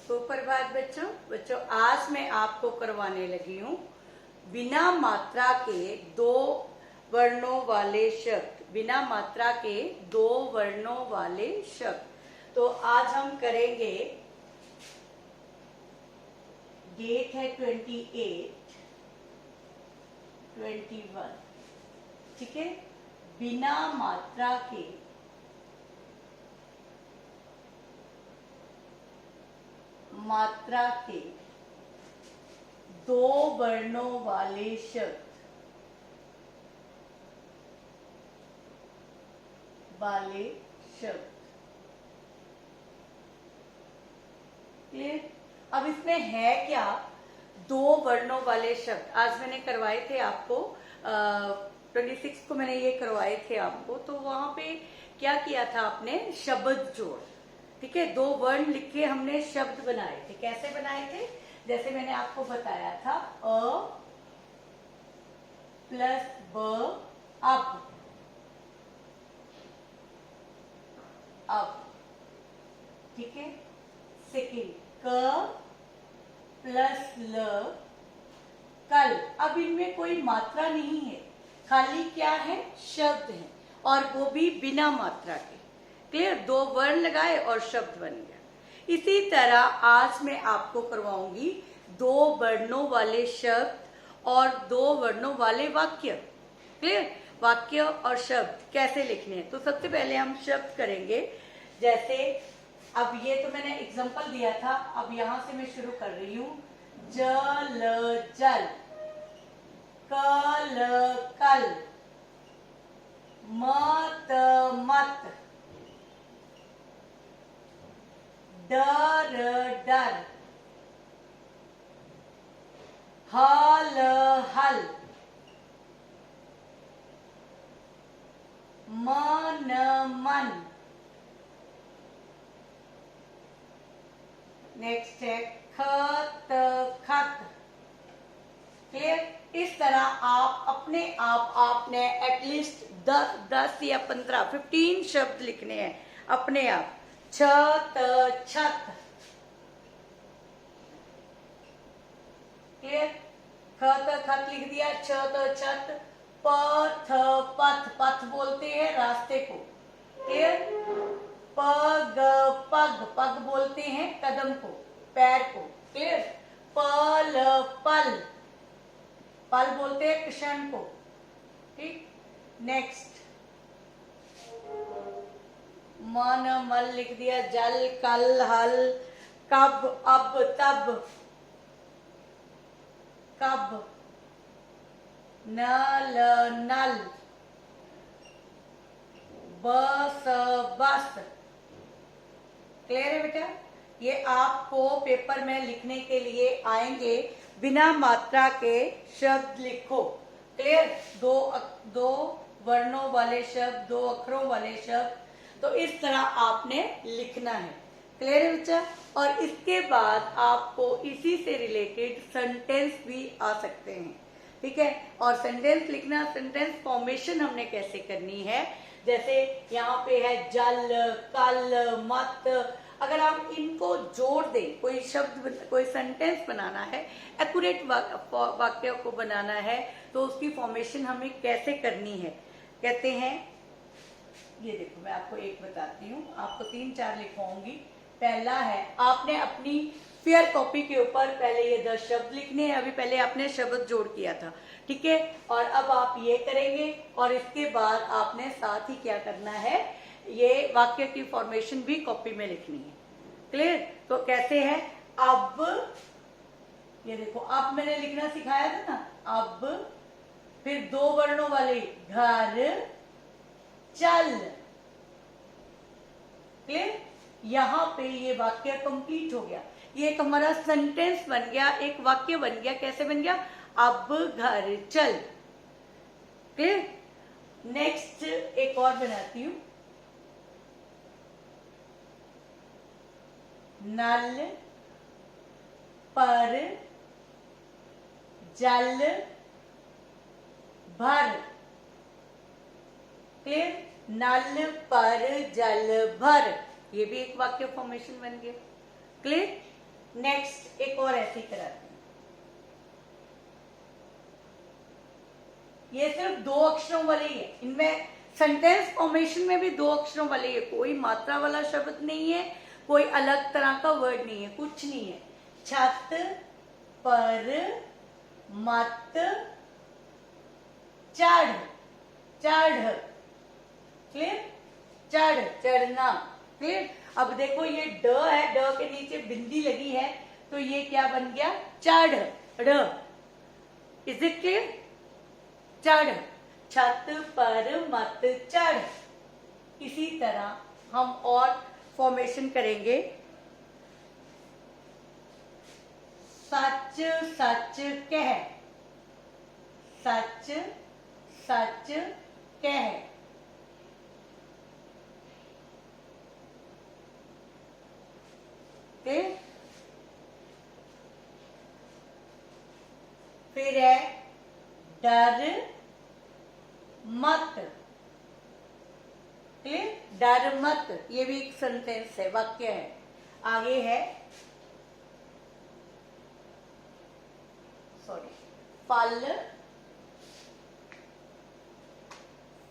सुप्रभात बच्चों। बच्चों आज मैं आपको करवाने लगी हूँ बिना मात्रा के दो वर्णों वाले शब्द। बिना मात्रा के दो वर्णों वाले शब्द। तो आज हम करेंगे, डेट है 28, 21, ठीक है। बिना मात्रा के दो वर्णों वाले शब्द क्लियर। अब इसमें है क्या, दो वर्णों वाले शब्द। आज मैंने करवाए थे आपको 26 को मैंने ये करवाए थे आपको। तो वहां पे क्या किया था आपने, शब्द जोड़, ठीक है। दो वर्ण लिख के हमने शब्द बनाए थे। कैसे बनाए थे, जैसे मैंने आपको बताया था, अ प्लस ब, अब, ठीक है। सेकेंड, क प्लस ल, कल। अब इनमें कोई मात्रा नहीं है, खाली क्या है, शब्द है, और वो भी बिना मात्रा के। क्लियर। दो वर्ण लगाए और शब्द बन गया। इसी तरह आज मैं आपको करवाऊंगी दो वर्णों वाले शब्द और दो वर्णों वाले वाक्य। क्लियर। वाक्य और शब्द कैसे लिखने हैं, तो सबसे पहले हम शब्द करेंगे। जैसे अब ये तो मैंने एग्जांपल दिया था, अब यहां से मैं शुरू कर रही हूं। जल जल, कल कल, मत मत, डर डर, हल हल, मन मन। नेक्स्ट है खत खत। क्लियर। इस तरह आप अपने आप आपने एटलीस्ट 10 या 15 शब्द लिखने हैं अपने आप। छत छत। क्लियर। खत खत लिख दिया, छत छत। पथ पथ, पथ बोलते हैं रास्ते को। क्लियर। पग पग, पग बोलते हैं कदम को, पैर को। क्लियर। पल पल, पल बोलते हैं क्षण को। ठीक। नेक्स्ट, मन मल लिख दिया, जल कल हल, कब अब तब, कब, नल नल, बस बस। क्लियर है बेटा। ये आपको पेपर में लिखने के लिए आएंगे। बिना मात्रा के शब्द लिखो। क्लियर। दो वर्णों वाले शब्द, दो अक्षरों वाले शब्द। तो इस तरह आपने लिखना है। क्लियर है बच्चा। और इसके बाद आपको इसी से रिलेटेड सेंटेंस भी आ सकते हैं, ठीक है। और सेंटेंस लिखना, सेंटेंस फॉर्मेशन हमने कैसे करनी है, जैसे यहाँ पे है जल कल मत। अगर आप इनको जोड़ दें, कोई शब्द, कोई सेंटेंस बनाना है, एक्यूरेट वाक्य को बनाना है, तो उसकी फॉर्मेशन हमें कैसे करनी है, कहते हैं। ये देखो मैं आपको एक बताती हूँ, आपको 3-4 लिखवाऊंगी। पहला है, आपने अपनी फेयर कॉपी के ऊपर पहले ये 10 शब्द लिखने हैं। अभी पहले आपने शब्द जोड़ किया था, ठीक है। और अब आप ये करेंगे, और इसके बाद आपने साथ ही क्या करना है, ये वाक्य की फॉर्मेशन भी कॉपी में लिखनी है। क्लियर। तो कैसे है, अब, ये देखो, अब मैंने लिखना सिखाया था ना, अब, फिर दो वर्णों वाले, घर चल। क्लियर। यहां पे ये वाक्य कंप्लीट हो गया। ये एक हमारा सेंटेंस बन गया, एक वाक्य बन गया। कैसे बन गया, अब घर चल। क्लियर। नेक्स्ट एक और बनाती हूं। नल पर जल भर। क्लियर। नल पर जल भर, ये भी एक वाक्य फॉर्मेशन बन गया। क्लियर। नेक्स्ट एक और ऐसे ही कराते हैं। ये सिर्फ 2 अक्षरों वाले ही है, इनमें सेंटेंस फॉर्मेशन में भी 2 अक्षरों वाले ही है, कोई मात्रा वाला शब्द नहीं है, कोई अलग तरह का वर्ड नहीं है, कुछ नहीं है। छत पर मत चढ़, चढ़, क्लियर, चढ़, चढ़ना, क्लियर। अब देखो ये ड है, ड के नीचे बिंदी लगी है, तो ये क्या बन गया, चढ़, ड। Is it clear? चढ़, छत पर मत चढ़। इसी तरह हम और फॉर्मेशन करेंगे। सच सच कह, सच सच कह, फिर है डर मत, क्लियर, डर मत, ये भी एक सेंटेंस है, वाक्य है। आगे है सॉरी फल,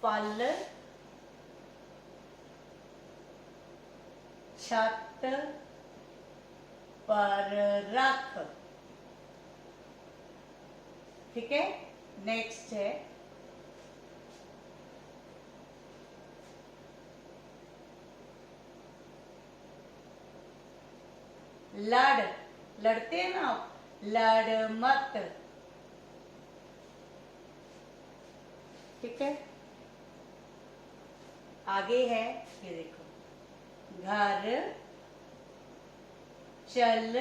फल छत पर रख, ठीक है। नेक्स्ट है लड़, लड़ते हैं ना आप, लड़ मत, ठीक है। आगे है ये देखो, घर चल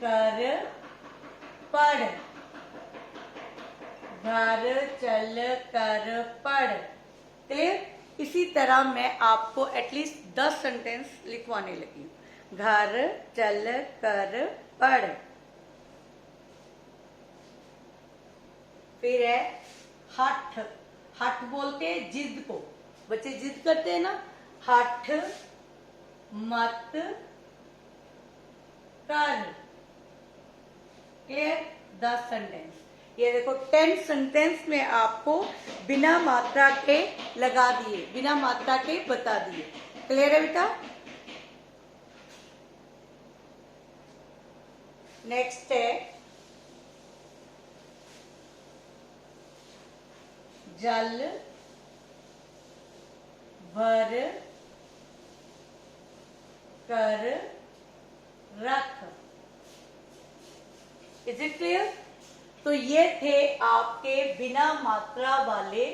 कर पढ़, घर चल कर पढ़, क्लियर। इसी तरह मैं आपको एटलीस्ट 10 सेंटेंस लिखवाने लगी हूं। घर चल कर पढ़, फिर है हठ, हठ बोलते हैं जिद को, बच्चे जिद करते हैं ना, हठ मत कर, क्लियर। 10 सेंटेंस, ये देखो 10 सेंटेंस में आपको बिना मात्रा के लगा दिए, बिना मात्रा के बता दिए, क्लियर है बेटा। नेक्स्ट है जल भर कर रख, इज इट क्लियर? तो ये थे आपके बिना मात्रा वाले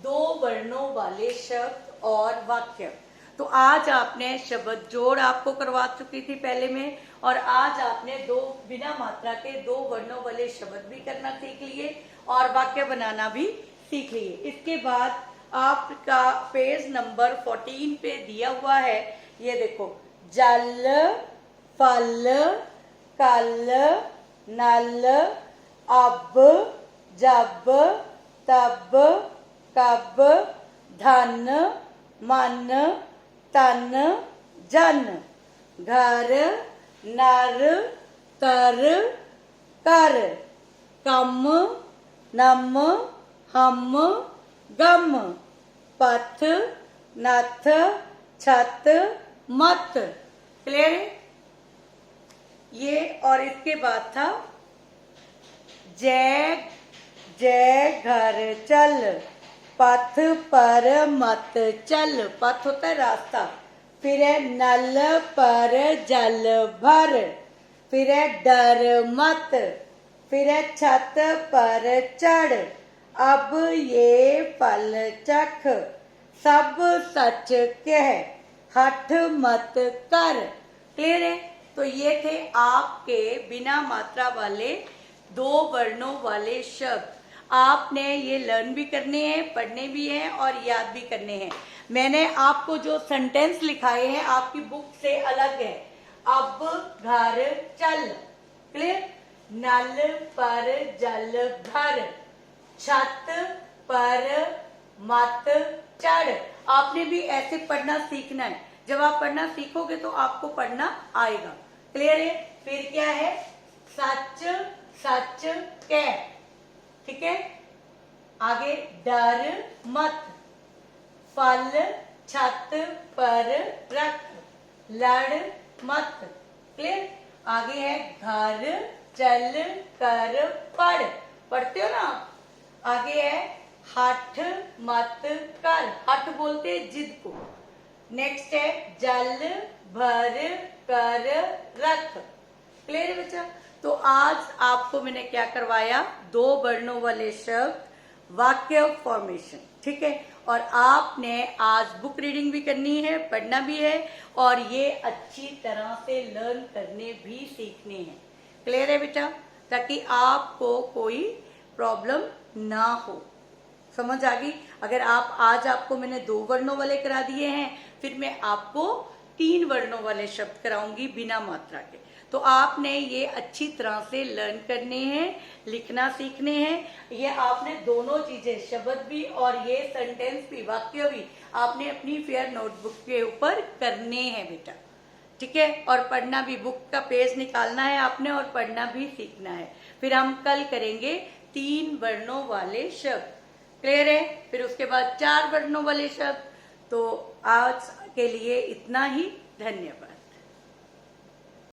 2 वर्णों वाले शब्द और वाक्य। तो आज आपने शब्द जोड़ आपको करवा चुकी थी पहले में, और आज आपने 2 बिना मात्रा के 2 वर्णों वाले शब्द भी करना सीख लिए और वाक्य बनाना भी सीख लिए। इसके बाद आपका पेज नंबर 14 पे दिया हुआ है, ये देखो, जल फल कल नल अब जब तब कब धन मन तन जन, घर नर तर कर, कम नम हम गम, पथ नथ छत मत, क्लियर है ये। और इसके बाद था जय जय घर चल, पथ पर मत चल, पथ होता है रास्ता, फिर है नल पर जल भर, फिर है डर मत, फिर है छत पर चढ़, अब ये फल चख, सब सच कह, हठ मत कर, क्लियर है। तो ये थे आपके बिना मात्रा वाले 2 वर्णों वाले शब्द। आपने ये लर्न भी करने हैं, पढ़ने भी हैं और याद भी करने हैं। मैंने आपको जो सेंटेंस लिखाए हैं आपकी बुक से अलग है। अब घर चल, क्लियर, नल पर जल भर, छत पर मत चढ़। आपने भी ऐसे पढ़ना सीखना है। जब आप पढ़ना सीखोगे तो आपको पढ़ना आएगा। क्लियर है? फिर क्या है? सच सच कह, ठीक है। आगे डर मत, फल छत पर रख, लड़ मत। क्लियर? आगे है घर चल कर पढ़, पढ़ते हो ना आप। आगे है हठ मत कर, हठ बोलते हैं जिद को। नेक्स्ट है जल भर कर रख। क्लियर है बच्चा? तो आज आपको मैंने क्या करवाया? 2 वर्णों वाले शब्द, वाक्य फॉर्मेशन, ठीक है। और आपने आज बुक रीडिंग भी करनी है, पढ़ना भी है, और ये अच्छी तरह से लर्न करने भी सीखने हैं। क्लियर है बेटा? ताकि आपको कोई प्रॉब्लम ना हो। समझ आ गई? अगर आप आज आपको मैंने 2 वर्णों वाले करा दिए हैं, फिर मैं आपको 3 वर्णों वाले शब्द कराऊंगी बिना मात्रा के। तो आपने ये अच्छी तरह से लर्न करने हैं, लिखना सीखने हैं। ये आपने दोनों चीजें, शब्द भी और ये सेंटेंस भी, वाक्य भी, आपने अपनी फेयर नोटबुक के ऊपर करने हैं बेटा, ठीक है। और पढ़ना भी, बुक का पेज निकालना है आपने और पढ़ना भी सीखना है। फिर हम कल करेंगे 3 वर्णों वाले शब्द। क्लियर है? फिर उसके बाद 4 वर्णों वाले शब्द। तो आज के लिए इतना ही। धन्यवाद।